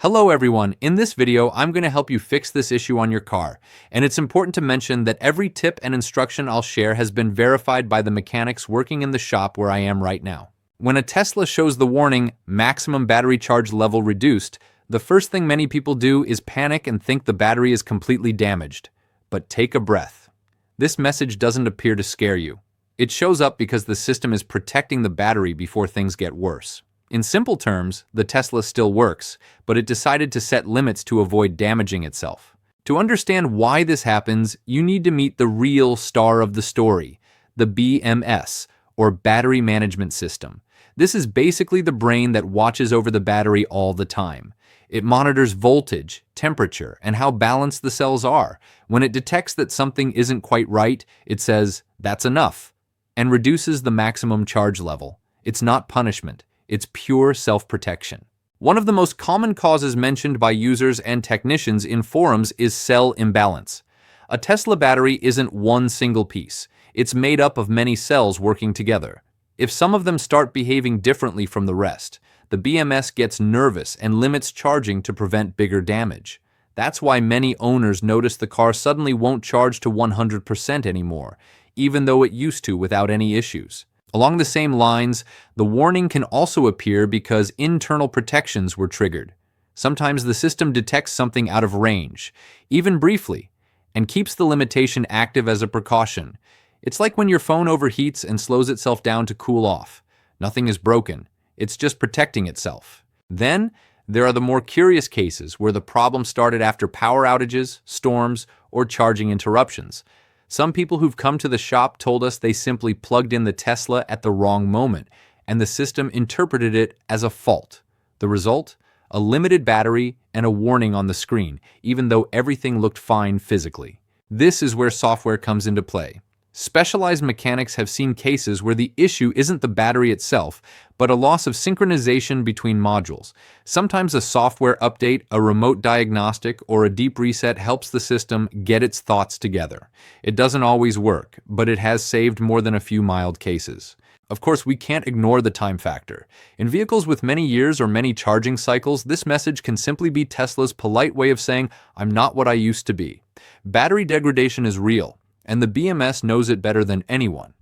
Hello everyone, in this video I'm going to help you fix this issue on your car, and it's important to mention that every tip and instruction I'll share has been verified by the mechanics working in the shop where I am right now. When a Tesla shows the warning, maximum battery charge level reduced, the first thing many people do is panic and think the battery is completely damaged. But take a breath. This message doesn't appear to scare you. It shows up because the system is protecting the battery before things get worse. In simple terms, the Tesla still works, but it decided to set limits to avoid damaging itself. To understand why this happens, you need to meet the real star of the story, the BMS, or Battery Management System. This is basically the brain that watches over the battery all the time. It monitors voltage, temperature, and how balanced the cells are. When it detects that something isn't quite right, it says, "That's enough," and reduces the maximum charge level. It's not punishment. It's pure self-protection. One of the most common causes mentioned by users and technicians in forums is cell imbalance. A Tesla battery isn't one single piece. It's made up of many cells working together. If some of them start behaving differently from the rest, the BMS gets nervous and limits charging to prevent bigger damage. That's why many owners notice the car suddenly won't charge to 100% anymore, even though it used to without any issues. Along the same lines, the warning can also appear because internal protections were triggered. Sometimes the system detects something out of range, even briefly, and keeps the limitation active as a precaution. It's like when your phone overheats and slows itself down to cool off. Nothing is broken. It's just protecting itself. Then, there are the more curious cases where the problem started after power outages, storms, or charging interruptions. Some people who've come to the shop told us they simply plugged in the Tesla at the wrong moment, and the system interpreted it as a fault. The result? A limited battery and a warning on the screen, even though everything looked fine physically. This is where software comes into play. Specialized mechanics have seen cases where the issue isn't the battery itself, but a loss of synchronization between modules. Sometimes a software update, a remote diagnostic, or a deep reset helps the system get its thoughts together. It doesn't always work, but it has saved more than a few mild cases. Of course, we can't ignore the time factor. In vehicles with many years or many charging cycles, this message can simply be Tesla's polite way of saying, "I'm not what I used to be." Battery degradation is real, and the BMS knows it better than anyone.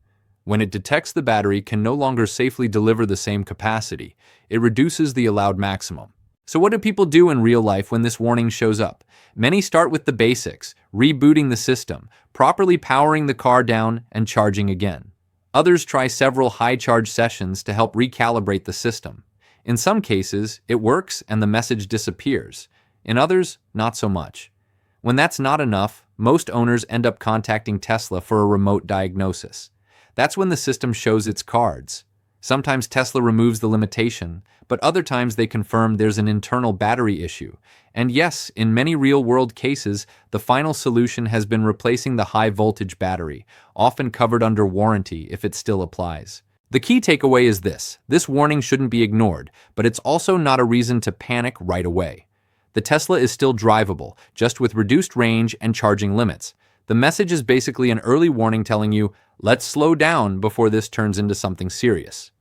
When it detects the battery can no longer safely deliver the same capacity, it reduces the allowed maximum. So what do people do in real life when this warning shows up? Many start with the basics, rebooting the system, properly powering the car down, and charging again. Others try several high-charge sessions to help recalibrate the system. In some cases, it works and the message disappears. In others, not so much. When that's not enough, most owners end up contacting Tesla for a remote diagnosis. That's when the system shows its cards. Sometimes Tesla removes the limitation, but other times they confirm there's an internal battery issue. And yes, in many real-world cases, the final solution has been replacing the high-voltage battery, often covered under warranty if it still applies. The key takeaway is this warning shouldn't be ignored, but it's also not a reason to panic right away. The Tesla is still drivable, just with reduced range and charging limits. The message is basically an early warning telling you, let's slow down before this turns into something serious.